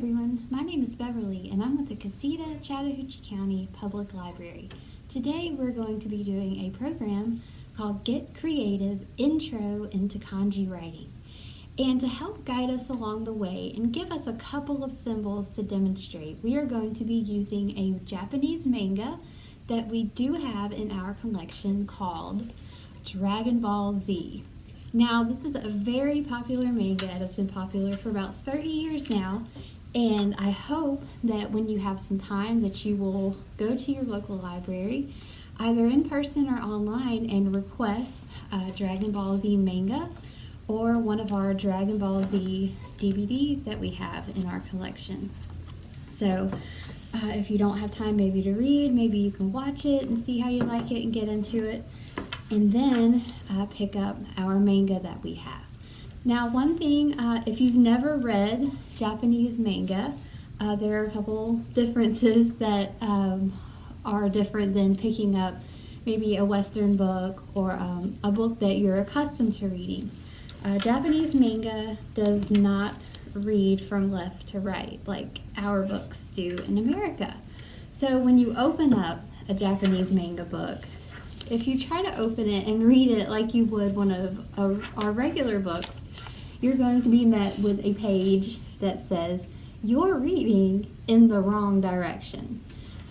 everyone, my name is Beverly and I'm with the Casita Chattahoochee County Public Library. Today we're going to be doing a program called Get Creative Intro into Kanji Writing. And to help guide us along the way and give us a couple of symbols to demonstrate, we are going to be using a Japanese manga that we do have in our collection called Dragonball Z. Now, this is a very popular manga. It has been popular for about 30 years now, and I hope that when you have some time that you will go to your local library, either in person or online, and request Dragon Ball Z manga or one of our Dragon Ball Z DVDs that we have in our collection. So if you don't have time maybe to read, maybe you can watch it and see how you like it and get into it, and then pick up our manga that we have. Now, one thing, if you've never read Japanese manga, there are a couple differences that are different than picking up maybe a Western book or a book that you're accustomed to reading. Japanese manga does not read from left to right like our books do in America. So when you open up a Japanese manga book, if you try to open it and read it like you would one of our regular books, you're going to be met with a page that says, "You're reading in the wrong direction."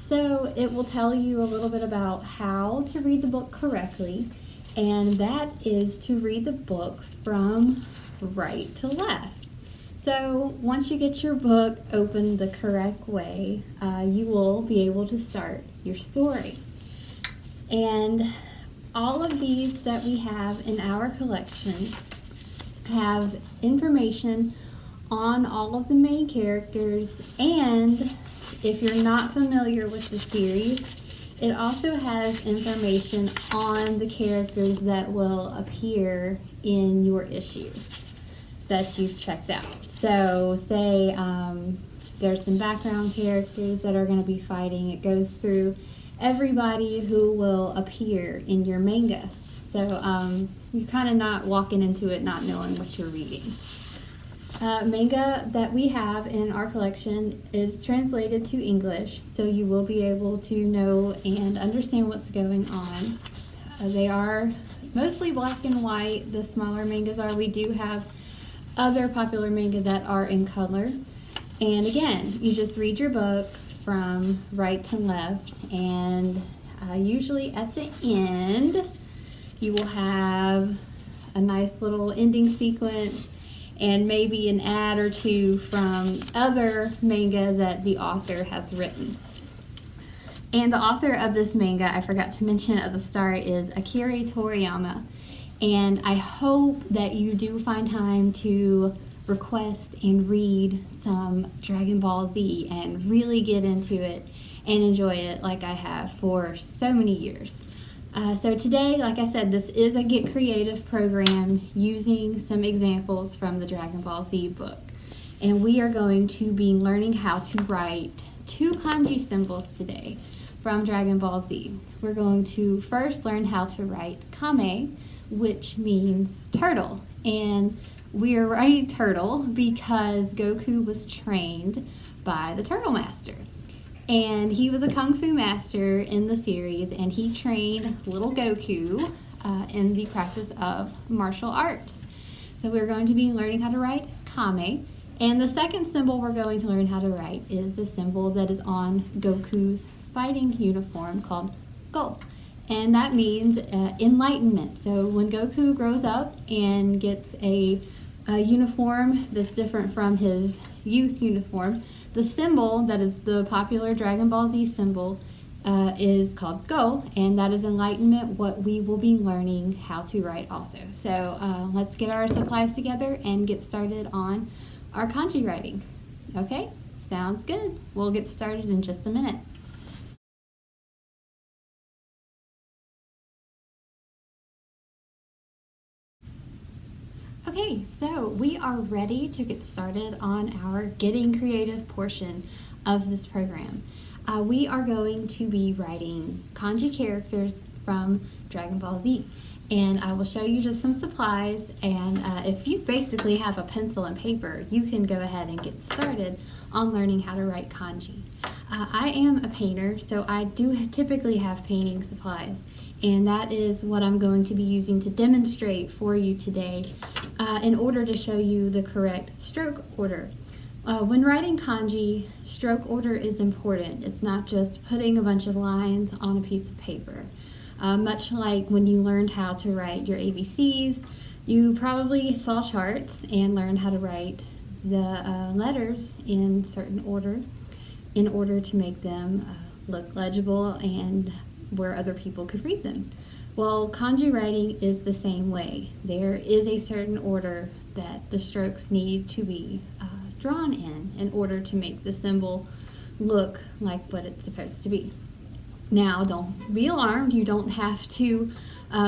So it will tell you a little bit about how to read the book correctly, and that is to read the book from right to left. So once you get your book opened the correct way, you will be able to start your story. And all of these that we have in our collection have information on all of the main characters, and if you're not familiar with the series, it also has information on the characters that will appear in your issue that you've checked out. So say there's some background characters that are going to be fighting. It goes through everybody who will appear in your manga. So you're kind of not walking into it not knowing what you're reading. Manga that we have in our collection is translated to English, so you will be able to know and understand what's going on. They are mostly black and white, the smaller mangas are. We do have other popular manga that are in color. And again, you just read your book from right to left, and usually at the end you will have a nice little ending sequence and maybe an ad or two from other manga that the author has written. And the author of this manga, I forgot to mention at the start, is Akira Toriyama. And I hope that you do find time to request and read some Dragon Ball Z and really get into it and enjoy it like I have for so many years. So today, like I said, this is a Get Creative program using some examples from the Dragon Ball Z book. And we are going to be learning how to write 2 kanji symbols today from Dragon Ball Z. We're going to first learn how to write kame, which means turtle. And we are writing turtle because Goku was trained by the Turtle Master. And he was a kung fu master in the series, and he trained little Goku in the practice of martial arts. So we're going to be learning how to write kame. And the second symbol we're going to learn how to write is the symbol that is on Goku's fighting uniform called Go. And that means enlightenment. So when Goku grows up and gets a uniform that's different from his youth uniform, the symbol that is the popular Dragon Ball Z symbol is called Go, and that is enlightenment, what we will be learning how to write also. So let's get our supplies together and get started on our kanji writing. Okay, sounds good. We'll get started in just a minute. Okay, so we are ready to get started on our Getting Creative portion of this program. We are going to be writing kanji characters from Dragon Ball Z. and I will show you just some supplies, and if you basically have a pencil and paper, you can go ahead and get started on learning how to write kanji. I am a painter, so I do typically have painting supplies, and that is what I'm going to be using to demonstrate for you today in order to show you the correct stroke order. When writing kanji, stroke order is important. It's not just putting a bunch of lines on a piece of paper. Much like when you learned how to write your ABCs, you probably saw charts and learned how to write the letters in certain order in order to make them look legible and where other people could read them. Well, kanji writing is the same way. There is a certain order that the strokes need to be drawn in order to make the symbol look like what it's supposed to be. Now, don't be alarmed. You don't have to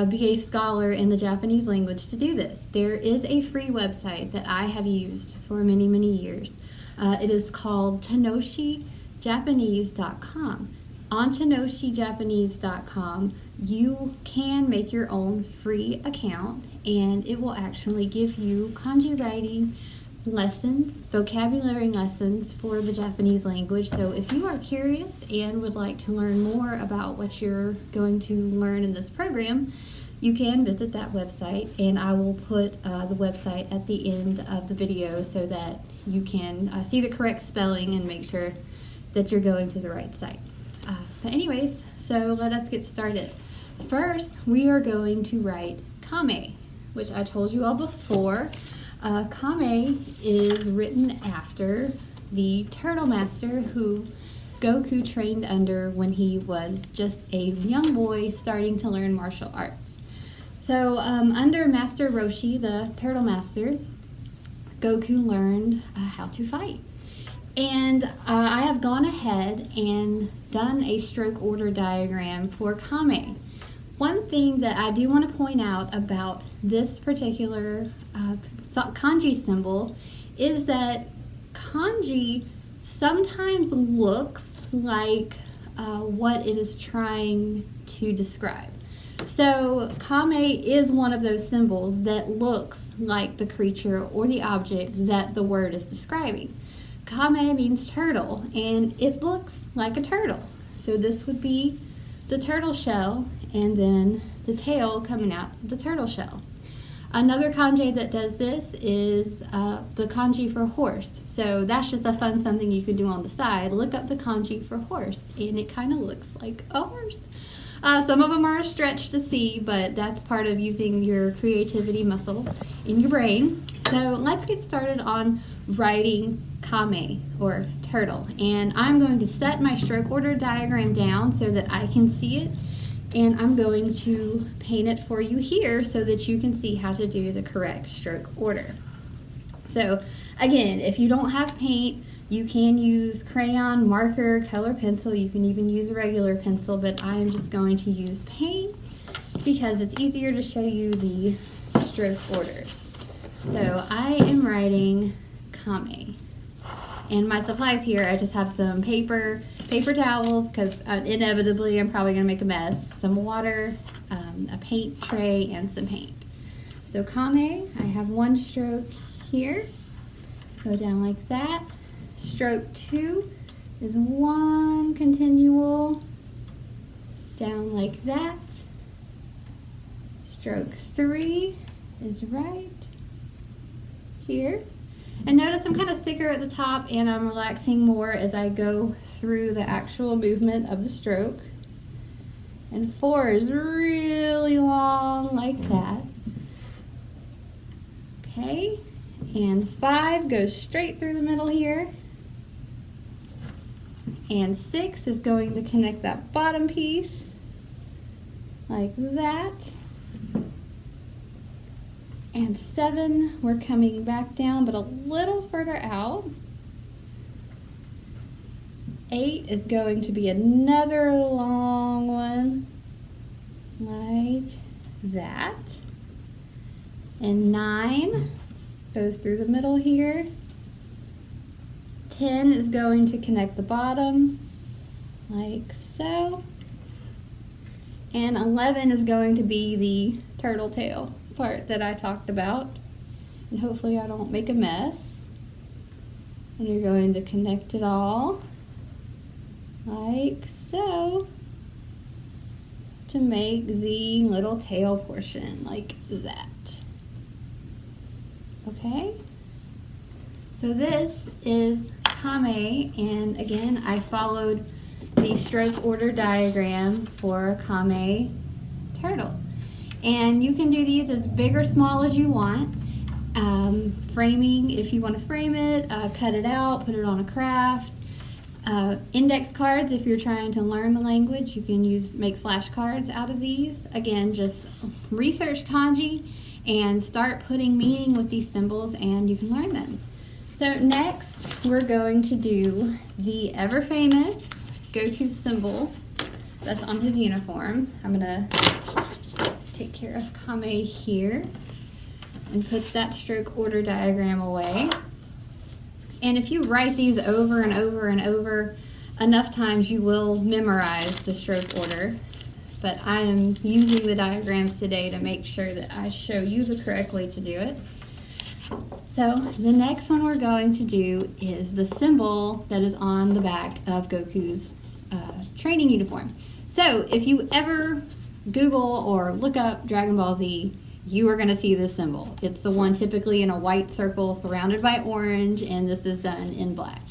be a scholar in the Japanese language to do this. There is a free website that I have used for many, many years. It is called tenoshijapanese.com. On tenoshijapanese.com, you can make your own free account, and it will actually give you kanji writing lessons, vocabulary lessons for the Japanese language. So if you are curious and would like to learn more about what you're going to learn in this program, you can visit that website, and I will put the website at the end of the video so that you can see the correct spelling and make sure that you're going to the right site. But anyways, so let us get started. First, we are going to write kame, which I told you all before. Kame is written after the turtle master who Goku trained under when he was just a young boy starting to learn martial arts. So under Master Roshi, the turtle master, Goku learned how to fight. And I have gone ahead and done a stroke order diagram for kame. One thing that I do want to point out about this particular kanji symbol is that kanji sometimes looks like what it is trying to describe. So kame is one of those symbols that looks like the creature or the object that the word is describing. Kame means turtle, and it looks like a turtle. So this would be the turtle shell, and then the tail coming out of the turtle shell. Another kanji that does this is the kanji for horse. So that's just a fun something you can do on the side. Look up the kanji for horse, and it kind of looks like a horse. Some of them are a stretch to see, but that's part of using your creativity muscle in your brain. So let's get started on writing kame, or turtle. And I'm going to set my stroke order diagram down so that I can see it, and I'm going to paint it for you here so that you can see how to do the correct stroke order. So again, if you don't have paint, you can use crayon, marker, color pencil. You can even use a regular pencil, but I am just going to use paint because it's easier to show you the stroke orders. So I am writing kame. And my supplies here, I just have some paper towels, because inevitably I'm probably going to make a mess, some water, a paint tray, and some paint. So kame, I have one stroke here, go down like that. Stroke 2 is one continual, down like that. Stroke 3 is right here. And notice I'm kind of thicker at the top, and I'm relaxing more as I go through the actual movement of the stroke. And 4 is really long like that. Okay, and 5 goes straight through the middle here. And 6 is going to connect that bottom piece like that. And 7, we're coming back down, but a little further out. 8 is going to be another long one, like that. And 9 goes through the middle here. 10 is going to connect the bottom, like so. And 11 is going to be the turtle tail part that I talked about. And hopefully I don't make a mess. And you're going to connect it all like so to make the little tail portion like that. Okay? So this is Kame, and again I followed the stroke order diagram for a Kame turtle. And you can do these as big or small as you want. Framing, if you want to frame it, cut it out, put it on a craft. Index cards, if you're trying to learn the language, you can make flashcards out of these. Again, just research kanji and start putting meaning with these symbols and you can learn them. So next, we're going to do the ever famous Goku symbol that's on his uniform. I'm gonna take care of Kame here and put that stroke order diagram away. And if you write these over and over and over enough times, you will memorize the stroke order. But I am using the diagrams today to make sure that I show you the correct way to do it. So the next one we're going to do is the symbol that is on the back of Goku's training uniform. So if you ever Google or look up Dragon Ball Z, you are going to see this symbol. It's the one typically in a white circle surrounded by orange, and this is done in black.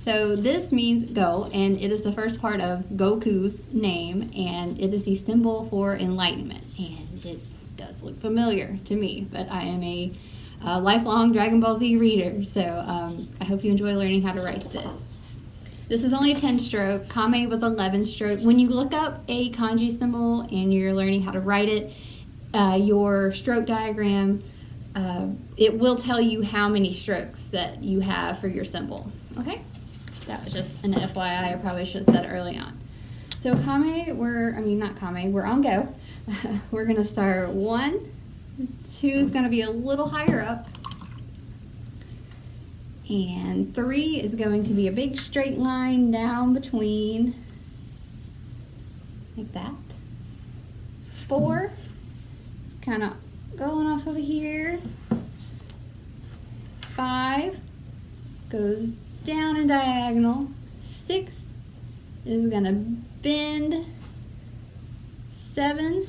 So this means go, and it is the first part of Goku's name, and it is the symbol for enlightenment. And it does look familiar to me, but I am a lifelong Dragon Ball Z reader, so I hope you enjoy learning how to write this. This is only a 10 stroke. Kame was 11 stroke. When you look up a kanji symbol and you're learning how to write it, your stroke diagram, it will tell you how many strokes that you have for your symbol. Okay? That was just an FYI I probably should have said early on. So Kame, we're on go. We're going to start 1, 2 is going to be a little higher up. And 3 is going to be a big straight line down between, like that. 4 is kind of going off over here. 5 goes down and diagonal. 6 is going to bend. 7,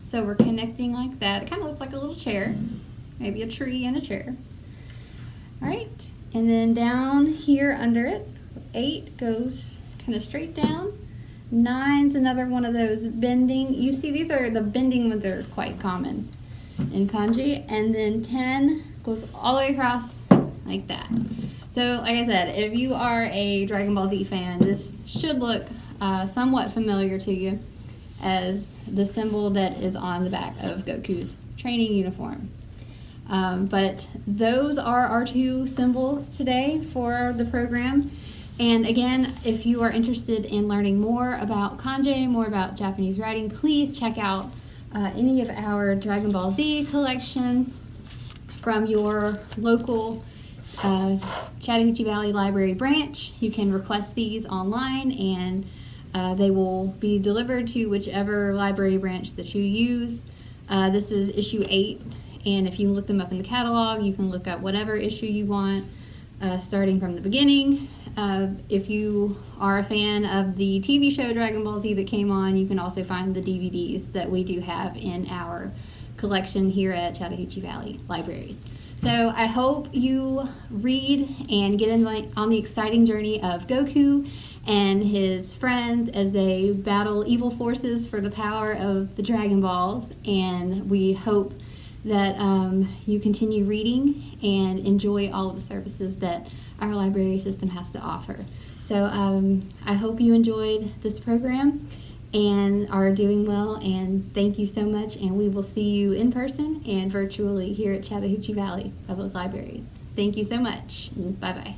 so we're connecting like that. It kind of looks like a little chair, maybe a tree and a chair. All right, and then down here under it, 8 goes kind of straight down. 9's another one of those bending. You see, these are the bending ones are quite common in kanji. And then 10 goes all the way across like that. So, like I said, if you are a Dragon Ball Z fan, this should look somewhat familiar to you as the symbol that is on the back of Goku's training uniform. But those are our 2 symbols today for the program. And again, if you are interested in learning more about kanji, more about Japanese writing, please check out any of our Dragon Ball Z collection from your local Chattahoochee Valley Library branch. You can request these online and they will be delivered to whichever library branch that you use. This is issue 8. And if you look them up in the catalog, you can look up whatever issue you want, starting from the beginning. If you are a fan of the TV show Dragon Ball Z that came on, you can also find the DVDs that we do have in our collection here at Chattahoochee Valley Libraries. So I hope you read and get on the exciting journey of Goku and his friends as they battle evil forces for the power of the Dragon Balls. And we hope that you continue reading and enjoy all of the services that our library system has to offer. So I hope you enjoyed this program and are doing well, and thank you so much, and we will see you in person and virtually here at Chattahoochee Valley Public Libraries. Thank you so much. Bye-bye.